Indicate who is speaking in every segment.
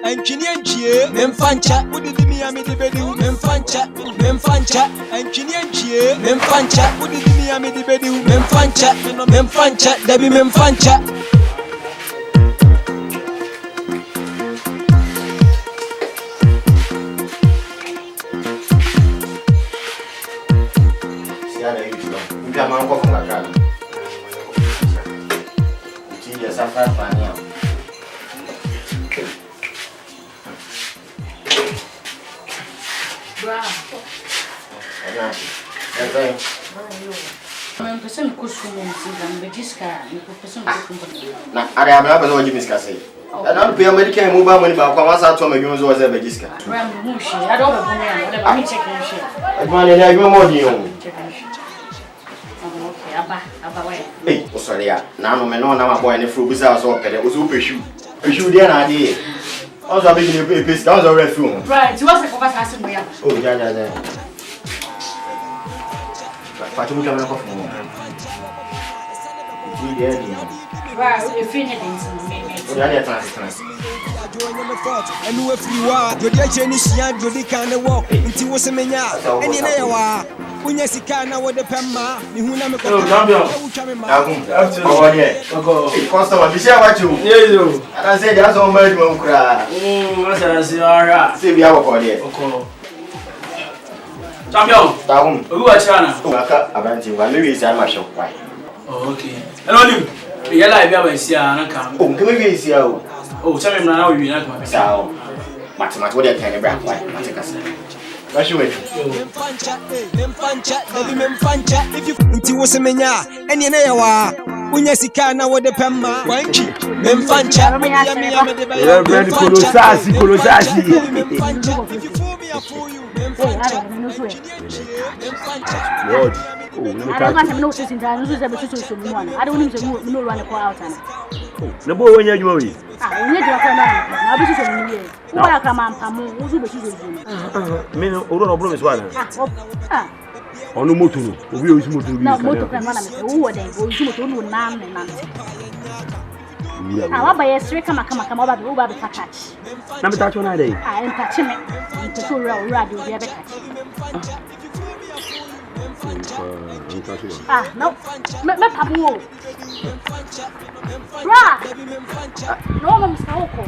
Speaker 1: enchinienchie memfancha udidi miami di bedu memfancha enchinienchie memfancha udidi miami di bedu memfancha debi memfancha
Speaker 2: Jaman ko fun akara. Ti ya safa fani am.
Speaker 3: Bra. Man person ko sumo singa mbejiska ni ko person ko sumo.
Speaker 2: Na are abla person o jimiska sei. Na pay American mobile money ba kwa wasa to madwon zo ze bejiska.
Speaker 3: Bra mu shi. I don't know me na me check in shi.
Speaker 2: Adwan ni agbo mo di o.
Speaker 3: Aba why?
Speaker 2: Hey, o sorry ya. Na no me no na ma boy ni fru bisa so pede. O so peshu. Peshu dia na ade. O so be ni pe ska o so refu.
Speaker 3: Right, you was a cover assassin boy.
Speaker 2: Oh, ja. Fatu mu kamera ko fu. Ti dia ni.
Speaker 3: Right, you finish things me.
Speaker 2: O ja dia trans.
Speaker 1: And we free wa do dia cheni sia do di kan walk nti wo se menya eni na ye wa unya sika na wo de pemma ni hu na me ko
Speaker 2: Agum o dia ko customer bi sia wa chu
Speaker 4: yeyo
Speaker 2: ana say dia so ma di mo kura
Speaker 4: asa si ara
Speaker 2: se bi awo ko dia
Speaker 4: oko champion
Speaker 2: Agum
Speaker 4: ogu wa chana
Speaker 2: o aka abanti wa me wi sia ma show kwai
Speaker 4: okay hello nim ya la bi abansia na kan
Speaker 2: o nke me wi sia o
Speaker 4: oh champion na wi na kan
Speaker 2: sao matematics wo dia kan bra kwai matematics Washi wetu.
Speaker 1: Memfancha, debi memfancha. If you nti wo se menya, eni na ye wa. Unya sika na wo de pemma. Wanchi. Memfancha. Ya de ba.
Speaker 5: Ya brand kolosasi.
Speaker 1: Memfancha. If you fool me, I fool you. Memfancha.
Speaker 5: Lord.
Speaker 3: I don't want to know since I know the one. I don't need to know run a out.
Speaker 5: Na bo wanya juma wi.
Speaker 3: Ah, we need to come now. Be so many years. Who are come am pamu, who be so
Speaker 5: Me no oro no promise wa na.
Speaker 3: Ah.
Speaker 5: Onu moto obi o isi moto bi.
Speaker 3: No moto kan na me. Who were they? Who isi moto no na me na. Ah, wa ba yesre kama ba be ba be catch.
Speaker 5: Na me touch na dey.
Speaker 3: Ah, en catch me. En to ra do be catch. Ah, no. Me papu. Bra. No, I'm Soko.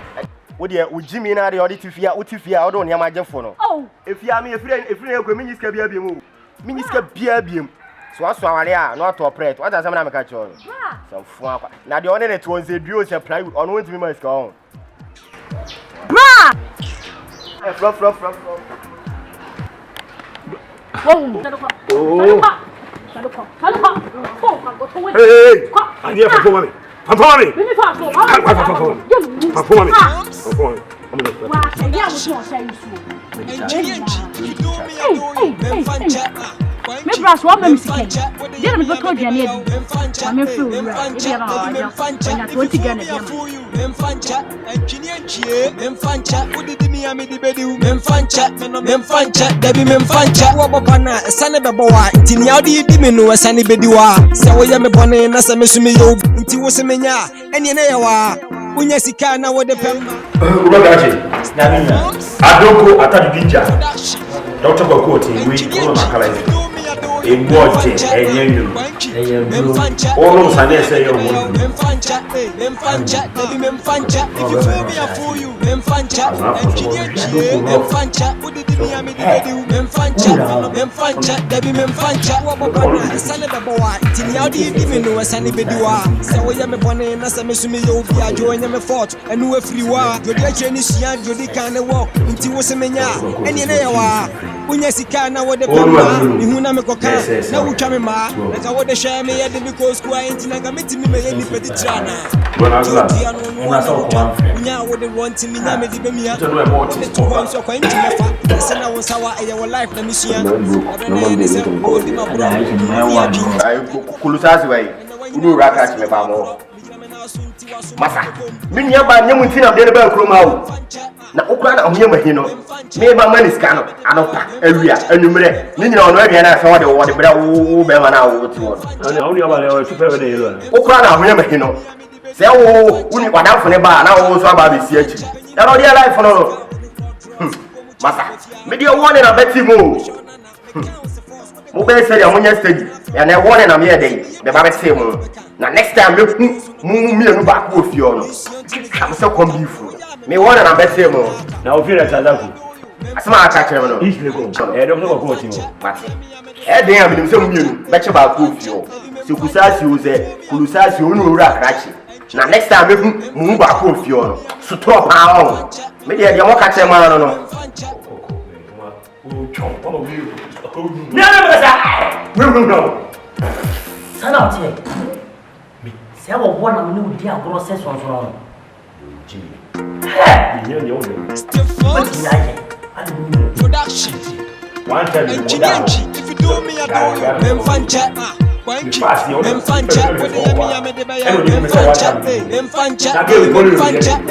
Speaker 2: Wo de wo jimi na de odi tifia wo tifia wo do ne ma jefo no
Speaker 3: Oh.
Speaker 2: Efia me efire ekwe minyiska bia bia mu minyiska bia bia so aso aware a no to operate what asem na me ka cho no so fu akwa na de one ne to onze duo se plywood ono won timi ma iska on
Speaker 3: Bra.
Speaker 2: From
Speaker 3: Oh.
Speaker 5: Hey. I need for mommy. Papa me.
Speaker 3: Let me pass.
Speaker 5: Papa me.
Speaker 3: Wa say ya mo say you. Me bra so ma misike. Dey me to aduane adi. Ma me feel ura. E bia na aja. Na 20 Ghana bia ma.
Speaker 1: Memfancha, enchinienchie, memfancha, udidi miami di bedu, memfancha, debi memfancha. Wa baba na sane bebo wa, nti ni audi di menu sane bedi wa. Sa wo ya me bone na sa mesumi yo, nti wo se menya, eni na ye wa. Unya sika na wo de pemma.
Speaker 5: Ubagaje. Adoko atadinja. Dr. Bokoti we ko makala yi. Emoje enyenyu. Oro sane se yo mo.
Speaker 1: Memfancha, debi memfancha. If you fool me, I fool you. Memfancha, enchinienchie, memfancha, udidi miami di bedu, memfancha, debi memfancha. Wa baba na sane bebo wa, nti ni audi di menu sane bedi wa. Sa wo ya me bone na sa mesumi yo bi ajo enya me fort, enu we free wa. Jodi acheni sia, jodi kan walk, nti wo se menya, eni na ye wa. Unya sika na wo de pemma, ni hu na me koka, na utwa me ma, na ka wo de share me ye de because kwa enti na ga metimi me ye ni pedi trana. Unya wo de want me na me di be mia. To want so kwa enti mefa, se na wo sawa e your life na mission. Abena ye se o di ma bro.
Speaker 2: Ai kulusasi bai uru raka me ba mo masa minya ba nyemu ntina de ba kroma wo na okura na ohye mahino me ba mani scan anopa awia anumre ni nyina ono awia na fa wo de bra wo be ma na wo ti wo
Speaker 5: na oni aba le super be de yelo
Speaker 2: okura na ohye mahino se wo uni kwadafo ne ba na wo so aba be si achi That all their life no. Masa, me dey warning about you mo. Mo be say am nya steady. And I warning am here dey. Be ba be say mo. Na next time me enu ba ko ofie no. Am say come be fool. Me warning am about say mo.
Speaker 5: Na ofie na tzazaku.
Speaker 2: Asema aka kire no.
Speaker 5: Ish le ko. Dom no ko ti mo.
Speaker 2: Mate. Den am dem say mo mienu. Be che ba ko ofie o. Se kusasi o ze, kulusasi o no wura krachi. Na next time mu ba ko ofie no. So top on. Me dey mo ka kire ma no.
Speaker 5: No.
Speaker 6: Sana out here. Say what one am no dia process on so.
Speaker 1: Production.
Speaker 5: One time.
Speaker 1: Engineer, if you do me a do, memfancha. Memfancha, when they me a medebaya, memfancha, memfancha, memfancha.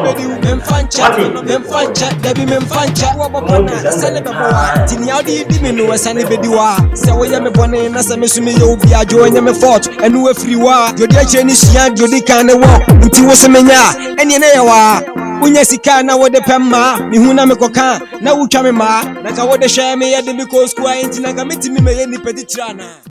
Speaker 1: If you memfancha, memfancha, memfancha, Debbie memfancha. Wabona, Sanaba, Tinia di Minu, Sanibediwa. So we am a bonnet, and as I miss me, you'll be a join them a fort, and no free war. Your dear Chinese young, you can't walk until was a mania, and you know. Unyesika na wode pemma mihuna mekoka na utwa me ma na ka wode hwe me ye de because kwa enti na ka metimi me ye ni pedi trana.